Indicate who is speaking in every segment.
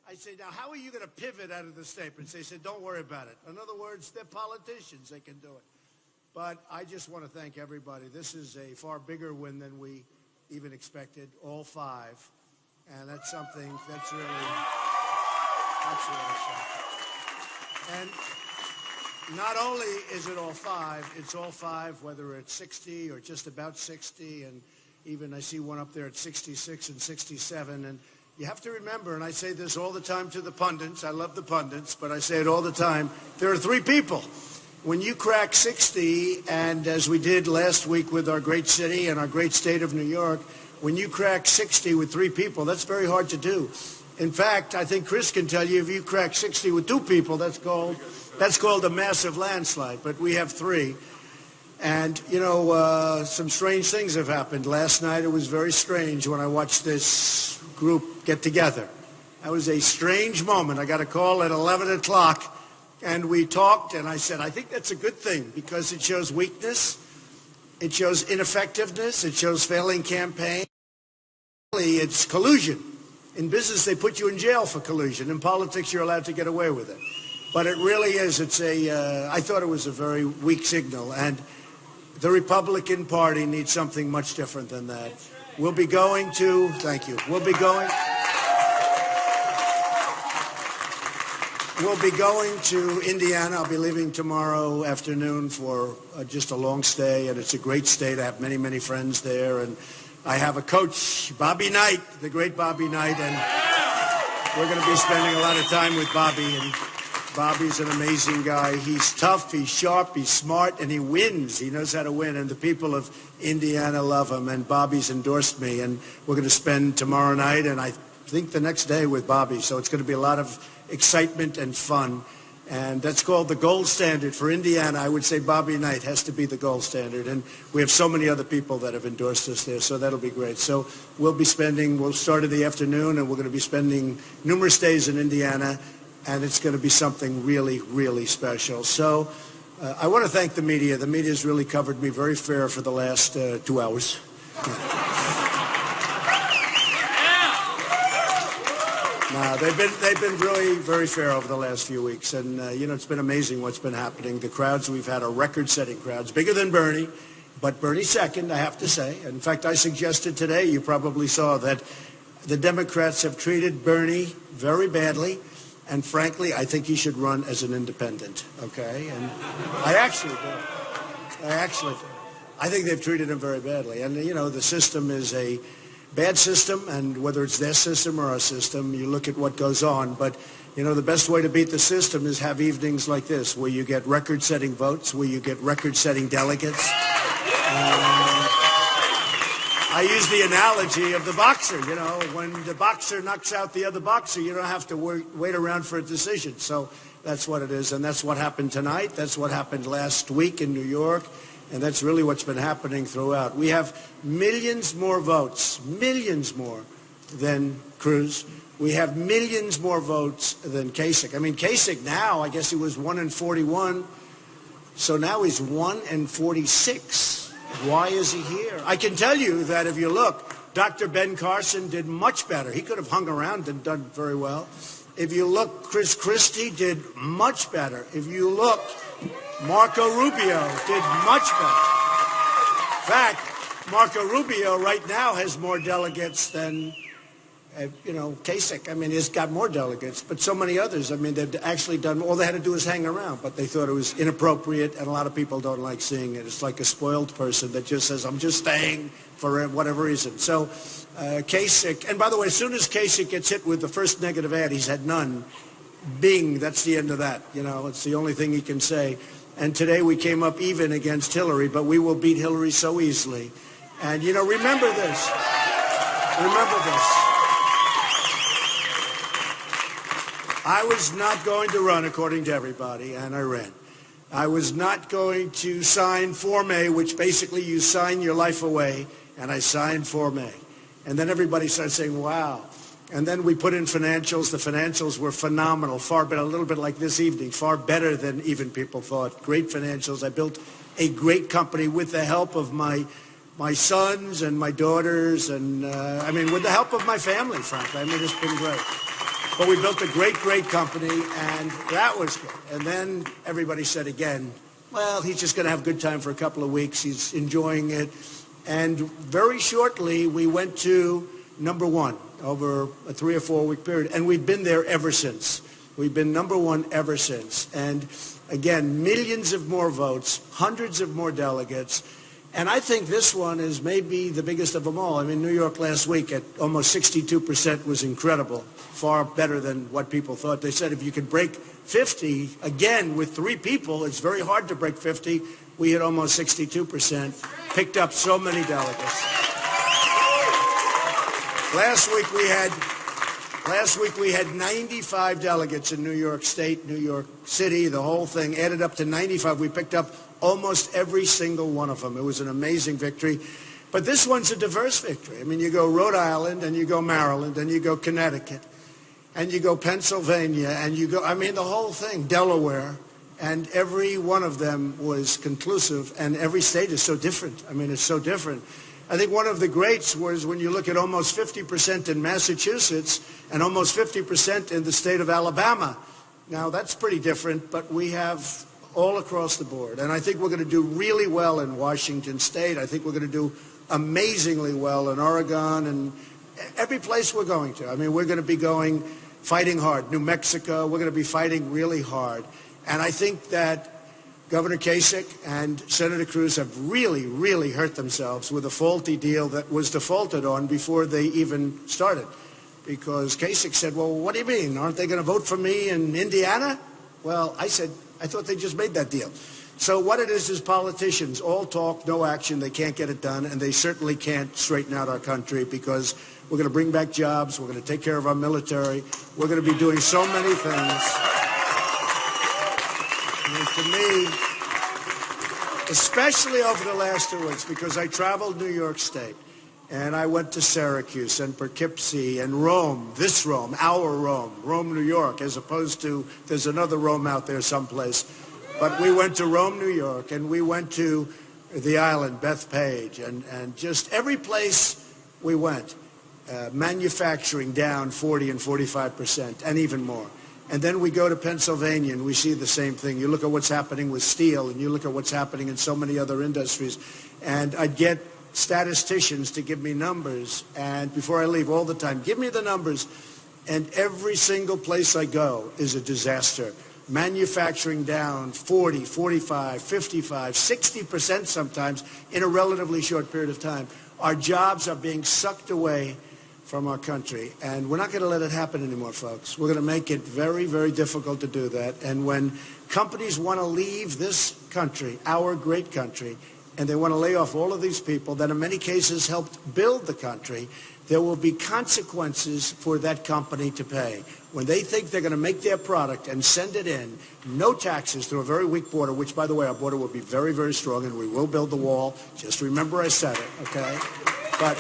Speaker 1: I say, now, how are you going to pivot out of the statements? They said, don't worry about it. In other words, they're politicians. They can do it. But I just want to thank everybody. This is a far bigger win than we even expected, all five. And that's something that's really something. And not only is it all five, it's all five, whether it's 60 or just about 60. And even I see one up there at 66 and 67. And you have to remember, and I say this all the time to the pundits, I love the pundits, but I say it all the time, there are three people. When you crack 60, and as we did last week with our great city and our great state of New York, when you crack 60 with three people, that's very hard to do. In fact, I think Chris can tell you, if you crack 60 with two people, that's called a massive landslide, but we have three. And, you know, some strange things have happened. Last night it was very strange when I watched this group get together. That was a strange moment. I got a call at 11 o'clock, and we talked, and I said, I think that's a good thing because it shows weakness, it shows ineffectiveness, it shows failing campaign. It's collusion. In business, they put you in jail for collusion. In politics, you're allowed to get away with it. But it really is. I thought it was a very weak signal, and the Republican Party needs something much different than that. We'll be going to, thank you, we'll be going to Indiana. I'll be leaving tomorrow afternoon for just a long stay, and it's a great state. I have many, many friends there, and I have a coach, Bobby Knight, the great Bobby Knight, and we're going to be spending a lot of time with Bobby, and Bobby's an amazing guy. He's tough, he's sharp, he's smart, and he wins. He knows how to win, and the people of Indiana love him, and Bobby's endorsed me, and we're going to spend tomorrow night and I think the next day with Bobby, so it's going to be a lot of excitement and fun, and that's called the gold standard for Indiana. I would say Bobby Knight has to be the gold standard, and we have so many other people that have endorsed us there, so that'll be great. So we'll start in the afternoon, and we're going to be spending numerous days in Indiana, and it's going to be something really, really special. So I want to thank the media. The media has really covered me very fair for the last 2 hours. No, they've been really very fair over the last few weeks, and you know, it's been amazing what's been happening. The crowds we've had are record-setting crowds, bigger than Bernie, but Bernie's second, I have to say. In fact, I suggested today, you probably saw that the Democrats have treated Bernie very badly. And frankly, I think he should run as an independent, okay? And I actually do. I think they've treated him very badly. And, you know, the system is a bad system, and whether it's their system or our system, you look at what goes on. But, you know, the best way to beat the system is have evenings like this, where you get record-setting votes, where you get record-setting delegates. I use the analogy of the boxer. You know, when the boxer knocks out the other boxer, you don't have to wait around for a decision. So that's what it is, and that's what happened tonight. That's what happened last week in New York, and that's really what's been happening throughout. We have millions more votes, millions more than Cruz. We have millions more votes than Kasich. I mean, Kasich now, I guess he was 1 in 41, so now he's 1 in 46. Why is he here? I can tell you that if you look, Dr. Ben Carson did much better. He could have hung around and done very well. If you look, Chris Christie did much better. If you look, Marco Rubio did much better. In fact, Marco Rubio right now has more delegates than, you know, Kasich. I mean, he's got more delegates, but so many others. I mean, they've actually done, all they had to do was hang around, but they thought it was inappropriate, and a lot of people don't like seeing it. It's like a spoiled person that just says, I'm just staying for whatever reason. So Kasich, and by the way, as soon as Kasich gets hit with the first negative ad, he's had none. Bing, that's the end of that. You know, it's the only thing he can say. And today we came up even against Hillary, but we will beat Hillary so easily. And, you know, remember this. Remember this. I was not going to run, according to everybody, and I ran. I was not going to sign Form A, which basically you sign your life away, and I signed Form A. And then everybody started saying, wow. And then we put in financials. The financials were phenomenal, far better, a little bit like this evening, far better than even people thought. Great financials. I built a great company with the help of my sons and my daughters, and I mean, with the help of my family, frankly. I mean, it's been great. But we built a great, great company, and that was good. And then everybody said again, well, he's just going to have a good time for a couple of weeks. He's enjoying it. And very shortly, we went to number one over a 3 or 4 week period. And we've been there ever since. We've been number one ever since. And again, millions of more votes, hundreds of more delegates. And I think this one is maybe the biggest of them all. I mean, New York last week at almost 62% was incredible, far better than what people thought. They said if you could break 50, again, with 3 people, it's very hard to break 50. We hit almost 62%, picked up so many delegates. Last week we had 95 delegates in New York State, New York City, the whole thing added up to 95. We picked up almost every single one of them. It was an amazing victory. But this one's a diverse victory. I mean, you go Rhode Island, and you go Maryland, and you go Connecticut, and you go Pennsylvania, and you go, I mean, the whole thing, Delaware, and every one of them was conclusive, and every state is so different. I mean, it's so different. I think one of the greats was when you look at almost 50% in Massachusetts and almost 50% in the state of Alabama. Now, that's pretty different, but we have all across the board. And I think we're going to do really well in Washington State. I think we're going to do amazingly well in Oregon and every place we're going to. I mean, we're going to be fighting hard. New Mexico, we're going to be fighting really hard. And I think that Governor Kasich and Senator Cruz have really, really hurt themselves with a faulty deal that was defaulted on before they even started. Because Kasich said, well, what do you mean? Aren't they going to vote for me in Indiana? Well, I said, I thought they just made that deal. So what it is politicians, all talk, no action. They can't get it done, and they certainly can't straighten out our country because we're going to bring back jobs. We're going to take care of our military. We're going to be doing so many things. And to me, especially over the last 2 weeks, because I traveled New York State, and I went to Syracuse and Poughkeepsie and Rome, this Rome, our Rome, New York, as opposed to there's another Rome out there someplace. But we went to Rome, New York, and we went to the island, Bethpage, and just every place we went, manufacturing down 40 and 45% and even more. And then we go to Pennsylvania and we see the same thing. You look at what's happening with steel and you look at what's happening in so many other industries. And I'd get statisticians to give me numbers. And before I leave all the time, give me the numbers. And every single place I go is a disaster. Manufacturing down 40, 45, 55, 60% sometimes in a relatively short period of time. Our jobs are being sucked away from our country. And we're not going to let it happen anymore, folks. We're going to make it very, very difficult to do that. And when companies want to leave this country, our great country, and they want to lay off all of these people that in many cases helped build the country, there will be consequences for that company to pay. When they think they're going to make their product and send it in, no taxes through a very weak border, which, by the way, our border will be very, very strong, and we will build the wall. Just remember I said it, okay? But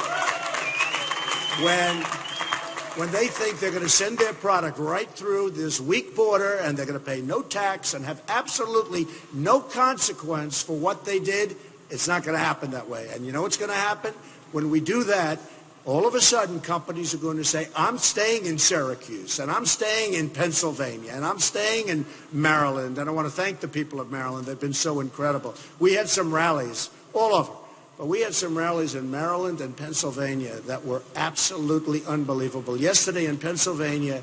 Speaker 1: when they think they're going to send their product right through this weak border and they're going to pay no tax and have absolutely no consequence for what they did, it's not going to happen that way. And you know what's going to happen? When we do that, all of a sudden companies are going to say, I'm staying in Syracuse, and I'm staying in Pennsylvania, and I'm staying in Maryland. And I want to thank the people of Maryland. They've been so incredible. We had some rallies all over. But we had some rallies in Maryland and Pennsylvania that were absolutely unbelievable. Yesterday in Pennsylvania,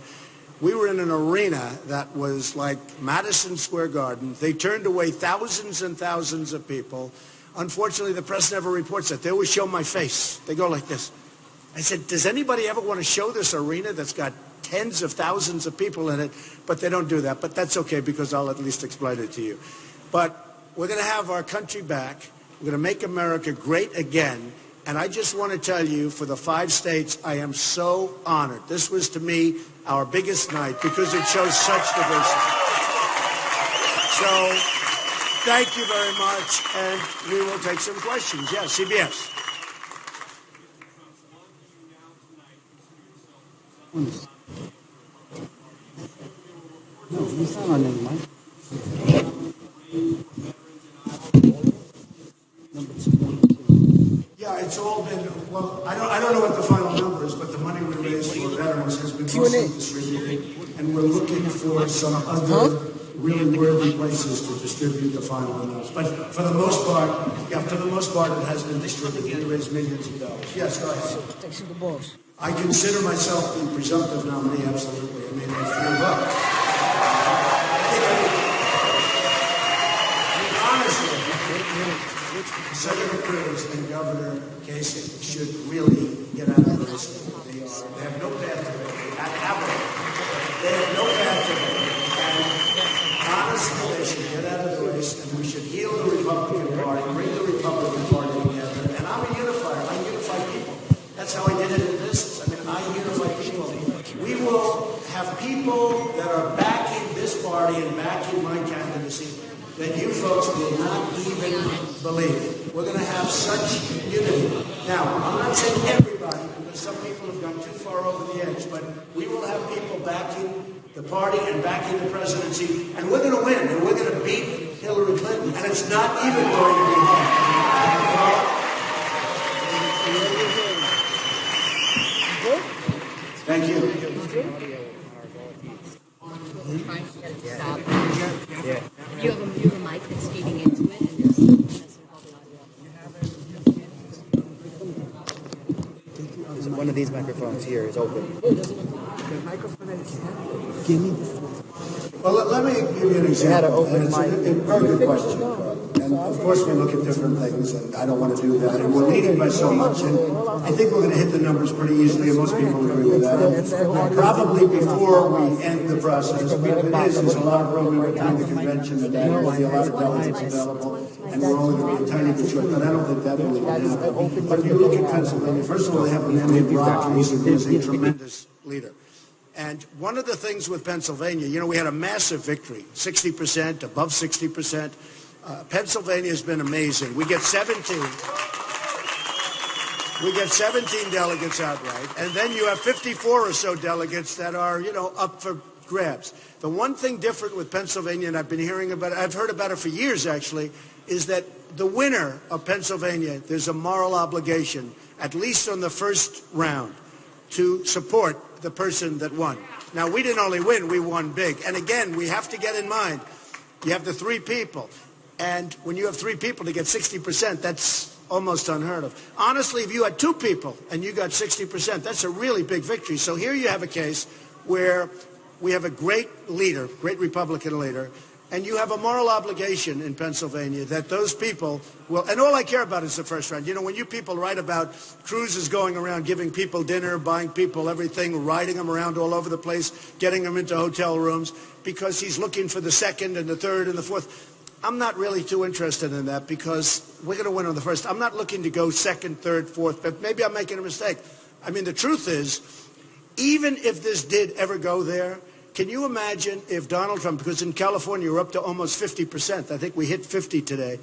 Speaker 1: we were in an arena that was like Madison Square Garden. They turned away thousands and thousands of people. Unfortunately, the press never reports that. They always show my face. They go like this. I said, does anybody ever want to show this arena that's got tens of thousands of people in it? But they don't do that. But that's okay because I'll at least explain it to you. But we're going to have our country back. We're going to make America great again. And I just want to tell you, for the 5 states, I am so honored. This was, to me, our biggest night because it shows such diversity. So thank you very much, and we will take some questions. Yes, CBS.
Speaker 2: No, he's not on any mic. Number 22.
Speaker 1: Yeah, it's all been, well, I don't know what the final number is, but the money we raised for veterans has been been mostly distributed, and we're looking for some other really worthy places to distribute the final amounts. But for the most part, it has been distributed. We raised millions of dollars. Yes, go ahead. I consider myself the presumptive nominee, absolutely. I mean, if you look, honestly, Senator Cruz and Governor Kasich should really get out of this. They have no path to it. They have no path to it. And honestly, they should get out of the race, and we should heal the Republican Party, bring the Republican Party together. And I'm a unifier. I unify people. That's how I did it in business. I mean, I unify people. We will have people that are backing this party and backing my candidacy that you folks will not even believe. We're going to have such unity. Now, I'm not saying everybody, because some people have gone too far over the edge, but we will have people backing the party and backing the presidency, and we're going to win, and we're going to beat Hillary Clinton, and it's not even going to be hard. Thank you.
Speaker 3: Yeah. You have a mic that's feeding into it, and just
Speaker 2: One of these microphones here is open.
Speaker 1: Well, let me give you an example. And it's a very good question. And of course, we look at different things, and I don't want to do that. And we're leading by so much, and I think we're going to hit the numbers pretty easily, and most people agree with that. And probably before we end the process, but there's a lot of room in between the convention and that. There'll be a lot of delegates available, and we're only going to be a tiny bit short, but I don't think that really will happen. But you look at Pennsylvania, first of all, they have a man named Rob Creasy, who is a tremendous leader. And one of the things with Pennsylvania, you know, we had a massive victory, 60%, above 60%. Pennsylvania has been amazing. We get 17 delegates outright, and then you have 54 or so delegates that are, you know, up for grabs. The one thing different with Pennsylvania, and I've heard about it for years actually, is that the winner of Pennsylvania, there's a moral obligation, at least on the first round, to support the person that won. Now, we didn't only win, we won big. And again, we have to get in mind, you have the three people. And when you have three people to get 60%, that's almost unheard of. Honestly, if you had two people and you got 60%, that's a really big victory. So here you have a case where we have a great leader, great Republican leader, and you have a moral obligation in Pennsylvania that those people will, and all I care about is the first round. You know, when you people write about Cruz is going around giving people dinner, buying people everything, riding them around all over the place, getting them into hotel rooms because he's looking for the second and the third and the fourth. I'm not really too interested in that because we're going to win on the first. I'm not looking to go second, third, fourth, but maybe I'm making a mistake. I mean, the truth is, even if this did ever go there, can you imagine if Donald Trump, because in California we're up to almost 50%, I think we hit 50 today,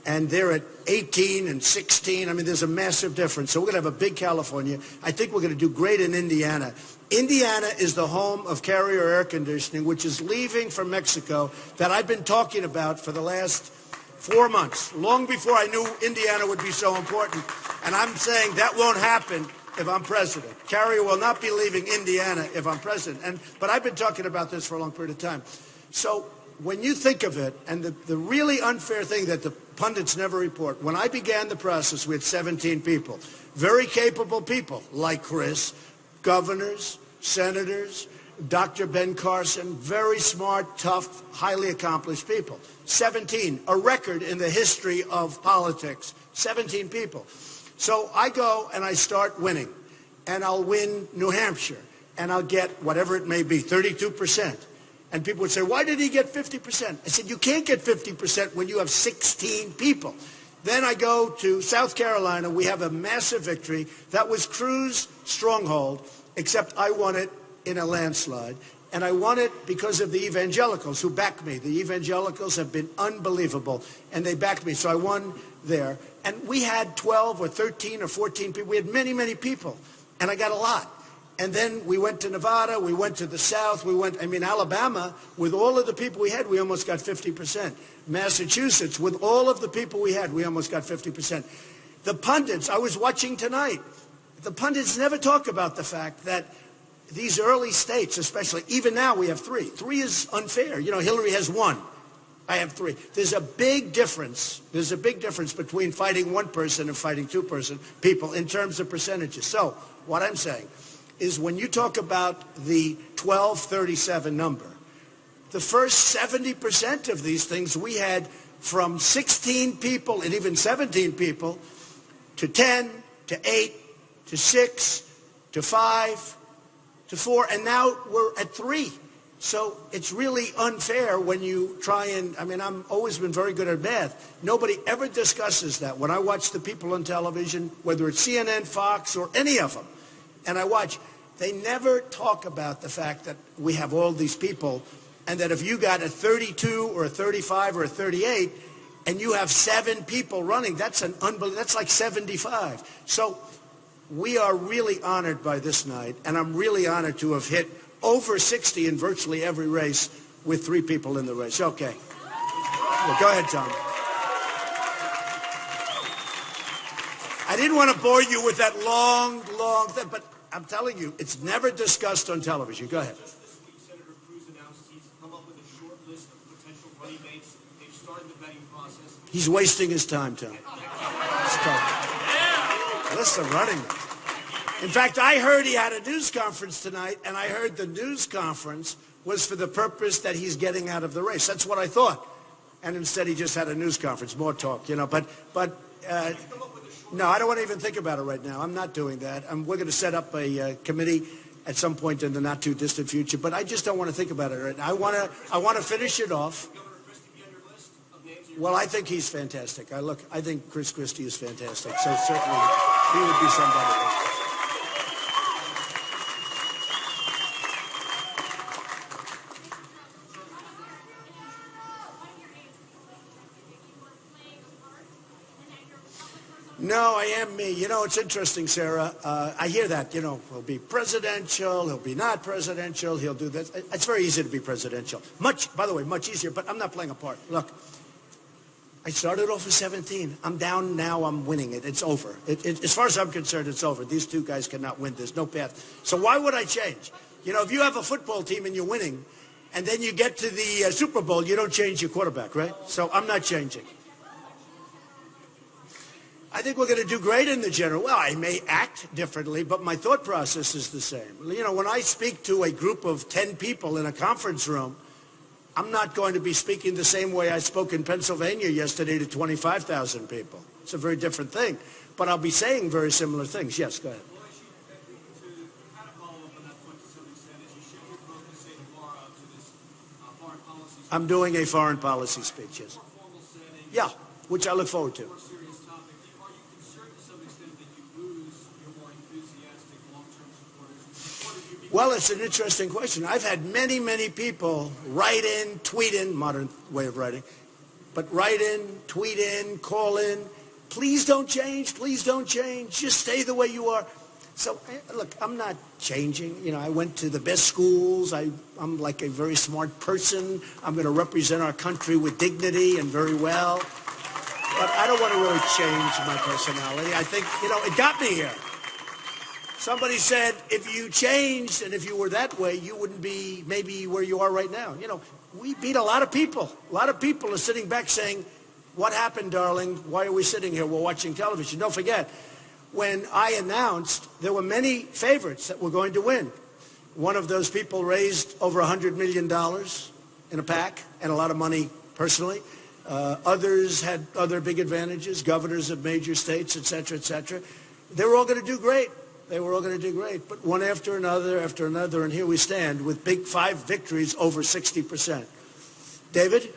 Speaker 1: and they're at 18 and 16. I mean, there's a massive difference. So we're going to have a big California. I think we're going to do great in Indiana. Indiana is the home of Carrier Air Conditioning, which is leaving for Mexico, that I've been talking about for the last 4 months, long before I knew Indiana would be so important. And I'm saying that won't happen if I'm president. Carrier will not be leaving Indiana if I'm president. But I've been talking about this for a long period of time. So when you think of it, and the really unfair thing that the pundits never report, when I began the process, we had 17 people, very capable people like Chris, governors, senators, Dr. Ben Carson, very smart, tough, highly accomplished people. 17, a record in the history of politics, 17 people. So I go and I start winning, and I'll win New Hampshire, and I'll get whatever it may be, 32%. And people would say, why did he get 50%? I said, you can't get 50% when you have 16 people. Then I go to South Carolina. We have a massive victory. That was Cruz's stronghold, except I won it in a landslide. And I won it because of the evangelicals who backed me. The evangelicals have been unbelievable, and they backed me. So I won there. And we had 12 or 13 or 14 people. We had many, many people, and I got a lot. And then we went to Nevada, we went to the South, Alabama, with all of the people we had, we almost got 50%. Massachusetts, with all of the people we had, we almost got 50%. The pundits, I was watching tonight, the pundits never talk about the fact that these early states, especially, even now we have 3. 3 is unfair. You know, Hillary has 1. I have 3. There's a big difference. There's a big difference between fighting 1 person and fighting 2 people in terms of percentages. So what I'm saying is when you talk about the 1237 number, the first 70% of these things we had from 16 people and even 17 people to 10 to 8 to 6 to 5 to 4, and now we're at 3. So it's really unfair when you try and, I mean, I've always been very good at math. Nobody ever discusses that. When I watch the people on television, whether it's CNN, Fox, or any of them, and I watch, they never talk about the fact that we have all these people, and that if you got a 32 or a 35 or a 38, and you have 7 people running, that's an unbelievable, that's like 75. So we are really honored by this night, and I'm really honored to have hit over 60 in virtually every race with 3 people in the race. Okay. Well, go ahead, Tom. I didn't want to bore you with that long thing, but I'm telling you, it's never discussed on television. Go ahead.
Speaker 4: Just this week, Senator Cruz announced he's come up with a short list of potential running mates. They've started the vetting process.
Speaker 1: He's wasting his time, Tom. List of running mates. In fact, I heard he had a news conference tonight, and I heard the news conference was for the purpose that he's getting out of the race. That's what I thought. And instead, he just had a news conference, more talk, you know. But no, I don't want to even think about it right now. I'm not doing that. We're going to set up a committee at some point in the not-too-distant future, but I just don't want to think about it right now. I want to finish it off. Well, I think he's fantastic. I think Chris Christie is fantastic. So certainly, he would be somebody. No, I am me. You know, it's interesting, Sarah. I hear that, you know, he'll be presidential, he'll be not presidential, he'll do this. It's very easy to be presidential. By the way, much easier, but I'm not playing a part. Look, I started off with 17. I'm down now, I'm winning it. It's over. As far as I'm concerned, it's over. These 2 guys cannot win. There's no path. So why would I change? You know, if you have a football team and you're winning, and then you get to the Super Bowl, you don't change your quarterback, right? So I'm not changing. I think we're going to do great in the general. Well, I may act differently, but my thought process is the same. You know, when I speak to a group of 10 people in a conference room, I'm not going to be speaking the same way I spoke in Pennsylvania yesterday to 25,000 people. It's a very different thing. But I'll be saying very similar things. Yes, go ahead. I'm doing a foreign policy speech, yes. Yeah, which I look forward to. Well, it's an interesting question. I've had many, many people write in, tweet in, modern way of writing, but write in, tweet in, call in, please don't change, just stay the way you are. So, look, I'm not changing. You know, I went to the best schools. I'm like a very smart person. I'm going to represent our country with dignity and very well. But I don't want to really change my personality. I think, you know, it got me here. Somebody said, if you changed and if you were that way, you wouldn't be maybe where you are right now. You know, we beat a lot of people. A lot of people are sitting back saying, what happened, darling? Why are we sitting here? We're watching television. Don't forget, when I announced, there were many favorites that were going to win. One of those people raised over $100 million in a PAC and a lot of money personally. Others had other big advantages, governors of major states, et cetera, et cetera. They were all going to do great. They were all going to do great, but one after another, and here we stand with big 5 victories over 60%. David?
Speaker 4: Tonight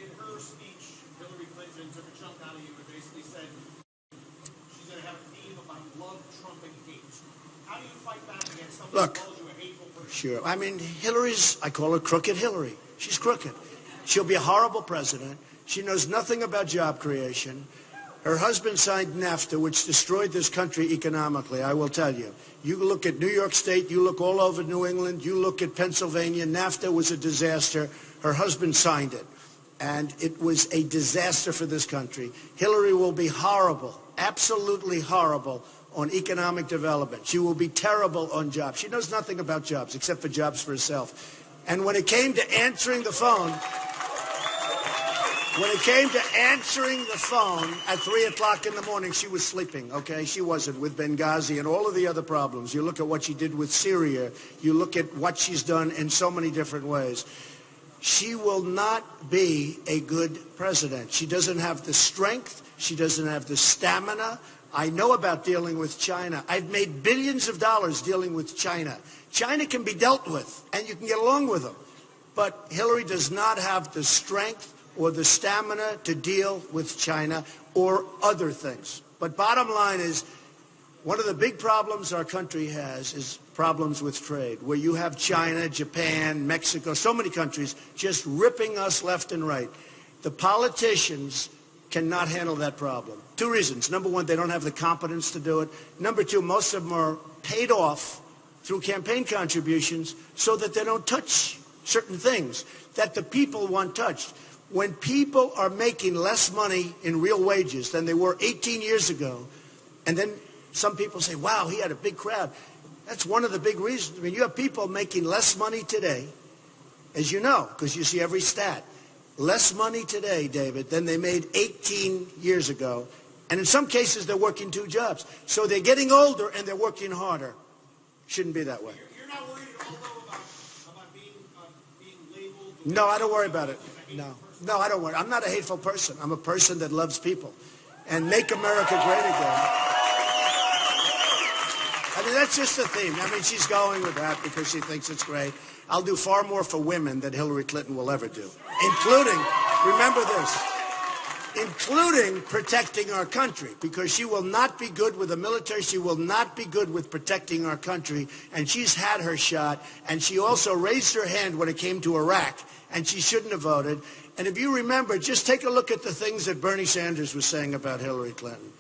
Speaker 4: in her speech, Hillary Clinton took a chunk out of you and basically said she's going to have a theme about love, Trump, and hate. How do you fight back against somebody who calls you a hateful person?
Speaker 1: Sure. I mean, I call her Crooked Hillary. She's crooked. She'll be a horrible president. She knows nothing about job creation. Her husband signed NAFTA, which destroyed this country economically, I will tell you. You look at New York State, you look all over New England, you look at Pennsylvania, NAFTA was a disaster. Her husband signed it, and it was a disaster for this country. Hillary will be horrible, absolutely horrible on economic development. She will be terrible on jobs. She knows nothing about jobs except for jobs for herself. And when it came to answering the phone, at 3 o'clock in the morning, she was sleeping, okay? She wasn't, with Benghazi and all of the other problems. You look at what she did with Syria. You look at what she's done in so many different ways. She will not be a good president. She doesn't have the strength. She doesn't have the stamina. I know about dealing with China. I've made billions of dollars dealing with China. China can be dealt with, and you can get along with them. But Hillary does not have the strength or the stamina to deal with China or other things. But bottom line is, one of the big problems our country has is problems with trade, where you have China, Japan, Mexico, so many countries just ripping us left and right. The politicians cannot handle that problem. Two reasons. Number one, they don't have the competence to do it. Number two, most of them are paid off through campaign contributions so that they don't touch certain things that the people want touched. When people are making less money in real wages than they were 18 years ago, and then some people say, wow, he had a big crowd. That's one of the big reasons. I mean, you have people making less money today, as you know, because you see every stat. Less money today, David, than they made 18 years ago. And in some cases, they're working two jobs. So they're getting older and they're working harder. Shouldn't be that way.
Speaker 4: You're not worried at all, though, about being labeled?
Speaker 1: No, I don't worry about it. No, I don't worry. I'm not a hateful person. I'm a person that loves people. And make America great again. I mean, that's just the theme. I mean, she's going with that because she thinks it's great. I'll do far more for women than Hillary Clinton will ever do, including, remember this, including protecting our country, because she will not be good with the military. She will not be good with protecting our country. And she's had her shot. And she also raised her hand when it came to Iraq. And she shouldn't have voted. And if you remember, just take a look at the things that Bernie Sanders was saying about Hillary Clinton.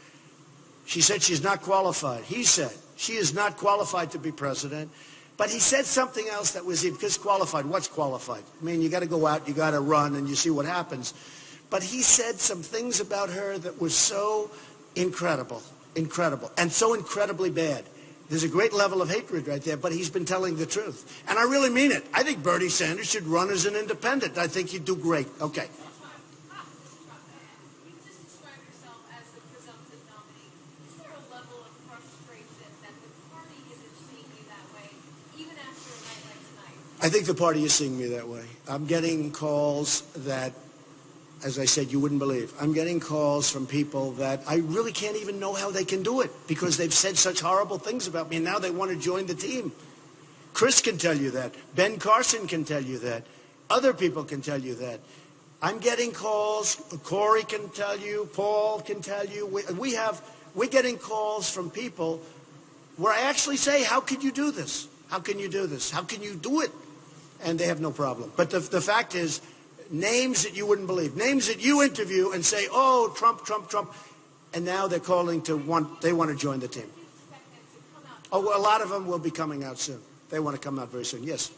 Speaker 1: She said she's not qualified. He said she is not qualified to be president. But he said something else that was, because qualified, what's qualified? I mean, you got to go out, you got to run, and you see what happens. But he said some things about her that were so incredible, and so incredibly bad. There's a great level of hatred right there, but he's been telling the truth. And I really mean it. I think Bernie Sanders should run as an independent. I think he'd do great. Okay.
Speaker 5: You just described yourself as the presumptive nominee. Is there a level of frustration that the party isn't seeing you that way, even after a night like tonight?
Speaker 1: I think the party is seeing me that way. I'm getting calls that, as I said, you wouldn't believe. I'm getting calls from people that I really can't even know how they can do it because they've said such horrible things about me, and now they want to join the team. Chris can tell you that. Ben Carson can tell you that. Other people can tell you that. I'm getting calls. Corey can tell you. Paul can tell you. We're getting calls from people where I actually say, how can you do this? How can you do this? How can you do it? And they have no problem. But the fact is, names that you wouldn't believe, names that you interview and say, oh, Trump, Trump, Trump, and now they're calling they want to join the team. Oh, well, a lot of them will be coming out soon. They want to come out very soon. Yes.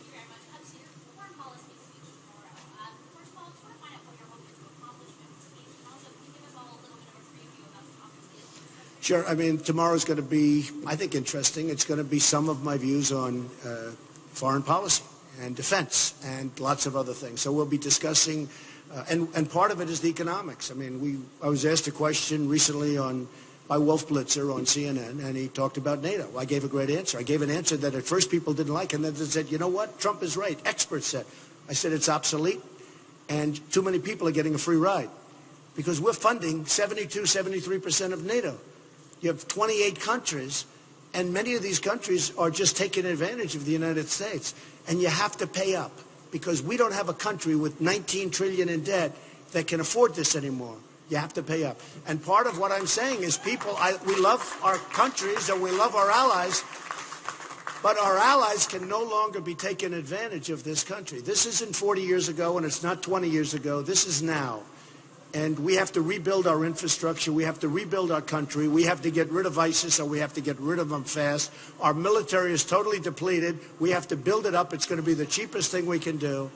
Speaker 1: Sure. I mean, tomorrow's going to be, I think, interesting. It's going to be some of my views on foreign policy and defense and lots of other things. So we'll be discussing, and part of it is the economics. I mean, I was asked a question recently by Wolf Blitzer on CNN, and he talked about NATO. I gave a great answer. I gave an answer that at first people didn't like, and then they said, you know what, Trump is right. Experts said. I said it's obsolete, and too many people are getting a free ride because we're funding 72, 73% of NATO. You have 28 countries, and many of these countries are just taking advantage of the United States. And you have to pay up because we don't have a country with 19 trillion in debt that can afford this anymore. You have to pay up. And part of what I'm saying is we love our countries and we love our allies, but our allies can no longer be taking advantage of this country. This isn't 40 years ago and it's not 20 years ago. This is now. And we have to rebuild our infrastructure. We have to rebuild our country. We have to get rid of ISIS, or we have to get rid of them fast. Our military is totally depleted. We have to build it up. It's going to be the cheapest thing we can do.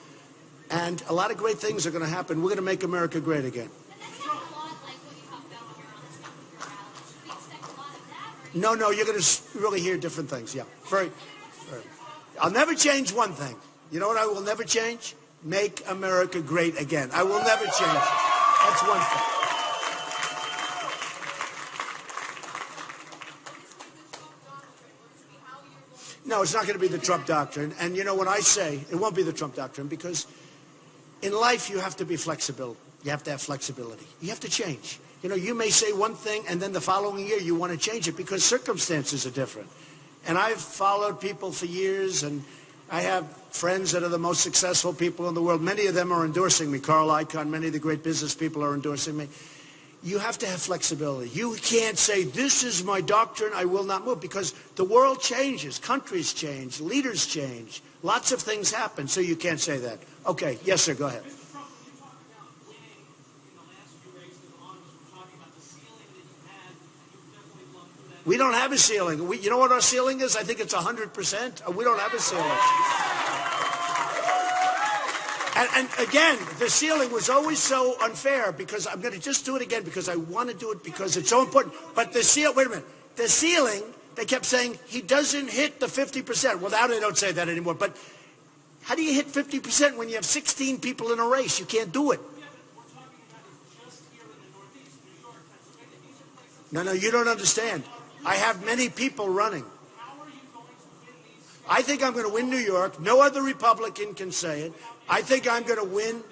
Speaker 1: And a lot of great things are going to happen. We're going to make America great again.
Speaker 5: And that sounds a lot like what you talked about when you're on the stuff with your rally. Should we expect a lot of that, or
Speaker 1: No, you're going to really hear different things. Yeah, very. I'll never change one thing. You know what I will never change? Make America great again. I will never change it. That's one thing. No, it's not going to be the Trump doctrine. And you know what I say? It won't be the Trump doctrine because in life you have to be flexible. You have to have flexibility. You have to change. You know, you may say one thing and then the following year you want to change it because circumstances are different. And I've followed people for years, and I have friends that are the most successful people in the world. Many of them are endorsing me. Carl Icahn, many of the great business people are endorsing me. You have to have flexibility. You can't say, this is my doctrine, I will not move, because the world changes, countries change, leaders change, lots of things happen, so you can't say that. Okay, yes, sir, go ahead.
Speaker 4: Mr. Trump, when you talk about winning in the last few races in Congress, we're talking about the ceiling that you had. You definitely blown through that.
Speaker 1: We don't have a ceiling. You know what our ceiling is? I think it's 100%. We don't have a ceiling. And again, the ceiling was always so unfair because I'm going to just do it again because I want to do it because it's so important. But the ceiling, wait a minute, the ceiling, they kept saying he doesn't hit the 50%. Well, now they don't say that anymore. But how do you hit 50% when you have 16 people in a race? You can't do it.
Speaker 4: Yeah, but we're talking about it just here in the Northeast, New York, Pennsylvania. These are places.
Speaker 1: No, you don't understand. I have many people running.
Speaker 4: How are you going to win these?
Speaker 1: I think I'm going to win New York. No other Republican can say it. I think I'm going to win,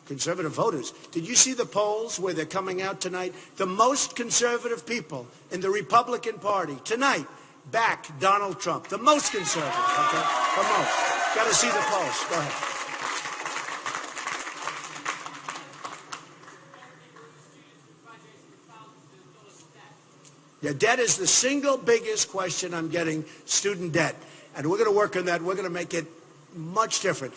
Speaker 1: conservative voters. Did you see the polls where they're coming out tonight? The most conservative people in the Republican Party tonight back Donald Trump. The most conservative, okay? The most. Got to see the polls. Go ahead. Yeah, debt is the single biggest question I'm getting, student debt. And we're going to work on that. We're going to make it much different.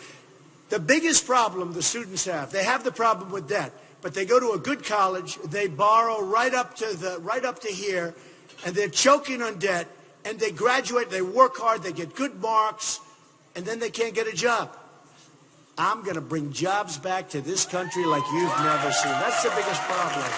Speaker 1: The biggest problem the students have, they have the problem with debt, but they go to a good college, they borrow right up to here, and they're choking on debt, and they graduate, they work hard, they get good marks, and then they can't get a job. I'm going to bring jobs back to this country like you've never seen. That's the biggest problem.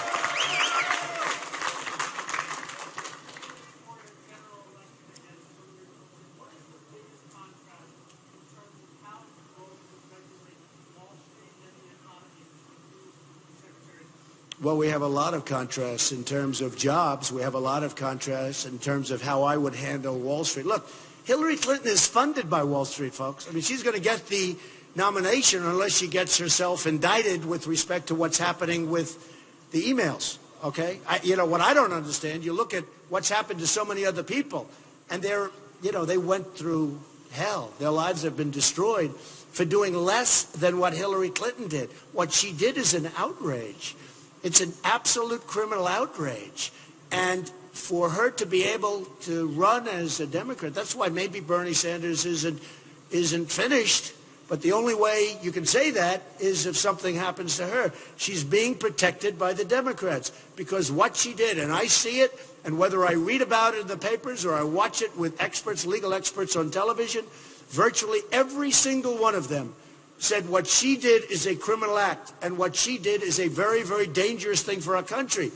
Speaker 1: Well, we have a lot of contrasts in terms of jobs. We have a lot of contrasts in terms of how I would handle Wall Street. Look, Hillary Clinton is funded by Wall Street, folks. I mean, she's going to get the nomination unless she gets herself indicted with respect to what's happening with the emails, okay? You know, what I don't understand, you look at what's happened to so many other people, and they went through hell. Their lives have been destroyed for doing less than what Hillary Clinton did. What she did is an outrage. It's an absolute criminal outrage. And for her to be able to run as a Democrat, that's why maybe Bernie Sanders isn't finished. But the only way you can say that is if something happens to her. She's being protected by the Democrats because what she did, and I see it, and whether I read about it in the papers or I watch it with experts, legal experts on television, virtually every single one of them said what she did is a criminal act, and what she did is a very, very dangerous thing for our country.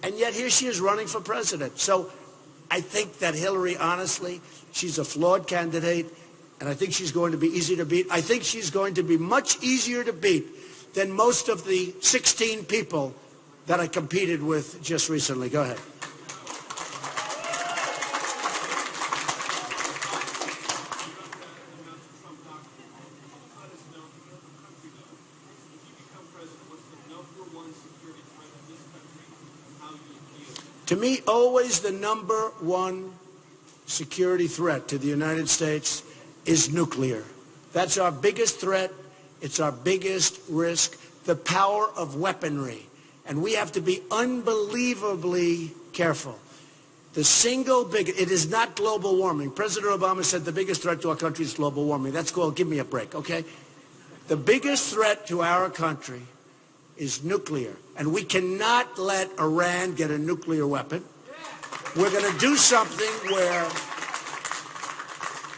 Speaker 1: And yet here she is running for president. So I think that Hillary, honestly, she's a flawed candidate, and I think she's going to be easy to beat. I think she's going to be much easier to beat than most of the 16 people that I competed with just recently. Go ahead. To me, always the number one security threat to the United States is nuclear. That's our biggest threat. It's our biggest risk, the power of weaponry. And we have to be unbelievably careful. The single biggest, it is not global warming. President Obama said the biggest threat to our country is global warming. That's called, give me a break, okay? The biggest threat to our country is nuclear. And we cannot let Iran get a nuclear weapon. We're going to do something where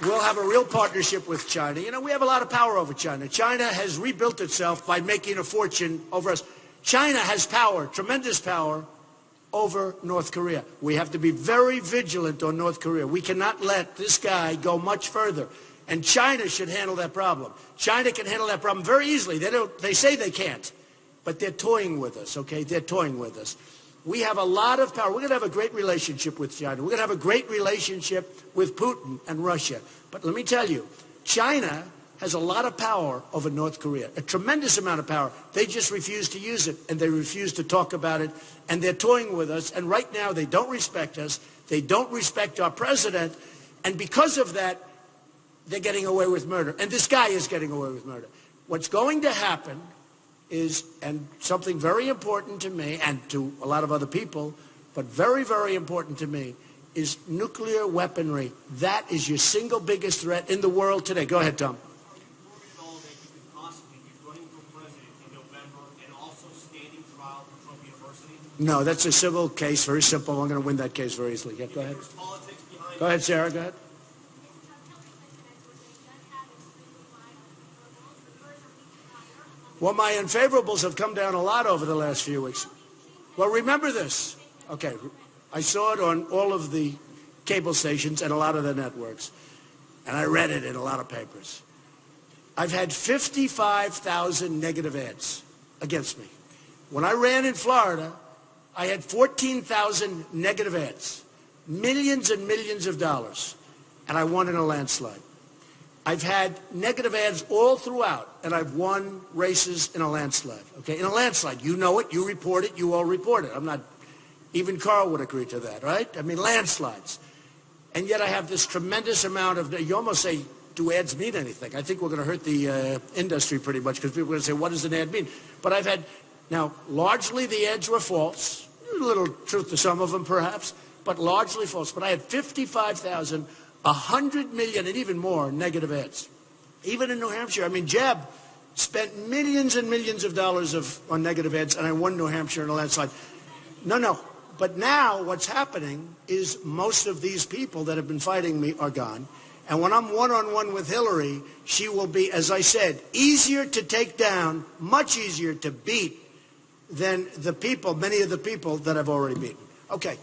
Speaker 1: we'll have a real partnership with China. You know, we have a lot of power over China. China has rebuilt itself by making a fortune over us. China has power, tremendous power, over North Korea. We have to be very vigilant on North Korea. We cannot let this guy go much further. And China should handle that problem. China can handle that problem very easily. They say they can't, but they're toying with us, okay? They're toying with us. We have a lot of power. We're going to have a great relationship with China. We're going to have a great relationship with Putin and Russia. But let me tell you, China has a lot of power over North Korea, a tremendous amount of power. They just refuse to use it, and they refuse to talk about it, and they're toying with us. And right now, they don't respect us. They don't respect our president. And because of that, they're getting away with murder. And this guy is getting away with murder. What's going to happen is, and something very important to me and to a lot of other people, but very, very important to me, is nuclear weaponry. That is your single biggest threat in the world today. Go ahead, Tom. No, that's a civil case, very simple. I'm going to win that case very easily. Yeah, go ahead. Go ahead, Sarah, go ahead. Well, my unfavorables have come down a lot over the last few weeks. Well, remember this. Okay, I saw it on all of the cable stations and a lot of the networks, and I read it in a lot of papers. I've had 55,000 negative ads against me. When I ran in Florida, I had 14,000 negative ads, millions and millions of dollars, and I won in a landslide. I've had negative ads all throughout, and I've won races in a landslide. Okay, in a landslide, you know it, you report it, you all report it. I'm not, even Carl would agree to that, right? I mean, landslides. And yet I have this tremendous amount of, you almost say, do ads mean anything? I think we're going to hurt the industry pretty much because people are going to say, what does an ad mean? But I've had, now, largely the ads were false. A little truth to some of them, perhaps, but largely false. But I had 55,000, 100 million, and even more negative ads. Even in New Hampshire. I mean, Jeb spent millions and millions of dollars on negative ads, and I won New Hampshire in a landslide. No. But now what's happening is most of these people that have been fighting me are gone. And when I'm one-on-one with Hillary, she will be, as I said, easier to take down, much easier to beat than the people, many of the people that I've already beaten. Okay.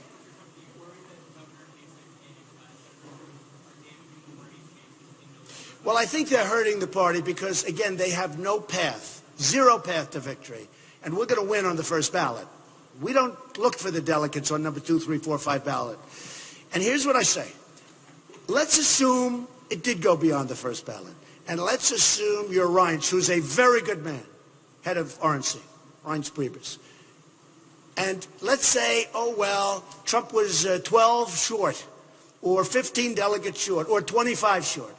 Speaker 1: Well, I think they're hurting the party because, again, they have no path, zero path to victory. And we're going to win on the first ballot. We don't look for the delegates on number 2, 3, 4, 5 ballot. And here's what I say. Let's assume it did go beyond the first ballot. And let's assume you're Reince, who's a very good man, head of RNC, Reince Priebus. And let's say, oh, well, Trump was 12 short, or 15 delegates short, or 25 short.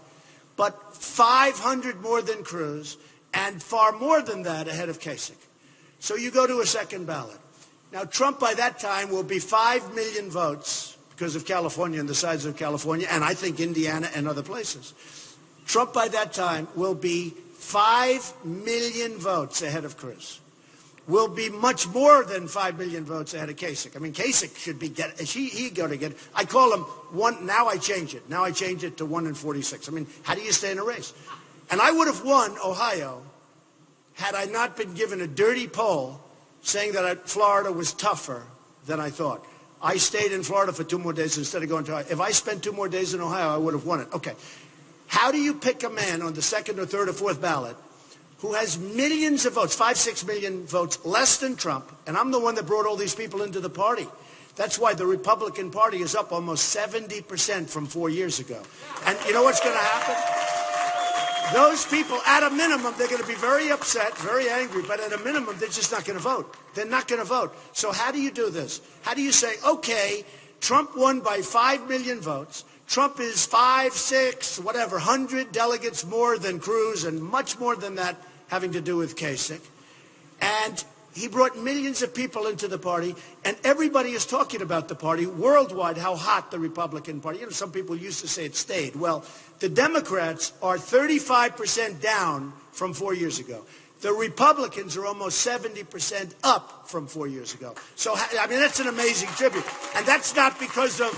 Speaker 1: But 500 more than Cruz, and far more than that ahead of Kasich. So you go to a second ballot. Now, Trump by that time will be 5 million votes because of California and the size of California, and I think Indiana and other places. Trump by that time will be 5 million votes ahead of Cruz. Will be much more than 5 million votes ahead of Kasich. I mean, Kasich should be he going to get. I call him one. Now I change it. Now I change it to 1 in 46. I mean, how do you stay in a race? And I would have won Ohio had I not been given a dirty poll saying that Florida was tougher than I thought. I stayed in Florida for 2 more days instead of going to Ohio. If I spent 2 more days in Ohio, I would have won it. Okay. How do you pick a man on the second or third or fourth ballot who has millions of votes, 5, 6 million votes less than Trump, and I'm the one that brought all these people into the party. That's why the Republican Party is up almost 70% from 4 years ago. And you know what's going to happen? Those people, at a minimum, they're going to be very upset, very angry, but at a minimum, they're just not going to vote. They're not going to vote. So how do you do this? How do you say, okay, Trump won by 5 million votes. Trump is 5, 6, whatever, 100 delegates more than Cruz and much more than that having to do with Kasich. And he brought millions of people into the party, and everybody is talking about the party worldwide, how hot the Republican Party. You know, some people used to say it stayed. Well, the Democrats are 35% down from 4 years ago. The Republicans are almost 70% up from 4 years ago. So, I mean, that's an amazing tribute. And that's not because of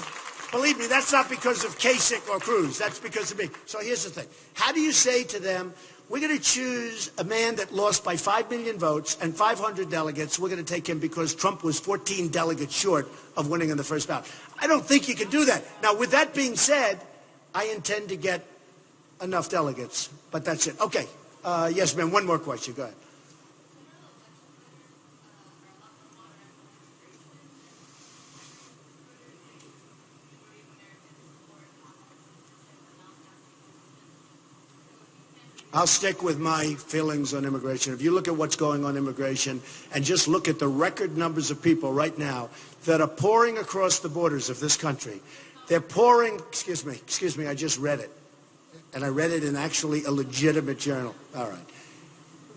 Speaker 1: Believe me, that's not because of Kasich or Cruz. That's because of me. So here's the thing. How do you say to them, we're going to choose a man that lost by 5 million votes and 500 delegates. We're going to take him because Trump was 14 delegates short of winning in the first ballot. I don't think you can do that. Now, with that being said, I intend to get enough delegates, but that's it. Okay. Yes, ma'am. One more question. Go ahead. I'll stick with my feelings on immigration. If you look at what's going on immigration and just look at the record numbers of people right now that are pouring across the borders of this country, they're pouring, excuse me, I just read it. And I read it in actually a legitimate journal. All right.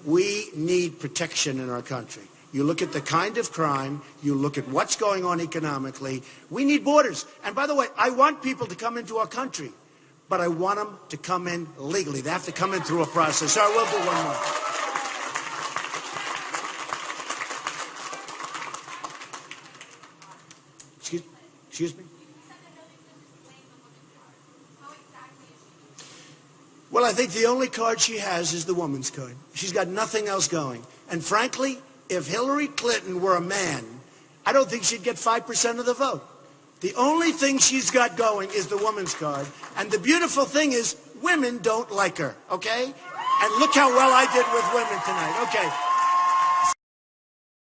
Speaker 1: We need protection in our country. You look at the kind of crime, you look at what's going on economically, we need borders. And by the way, I want people to come into our country, but I want them to come in legally. They have to come in through a process. So I will do one more. Excuse me? Well, I think the only card she has is the woman's card. She's got nothing else going. And frankly, if Hillary Clinton were a man, I don't think she'd get 5% of the vote. The only thing she's got going is the woman's card. And the beautiful thing is women don't like her, okay? And look how well I did with women tonight. Okay.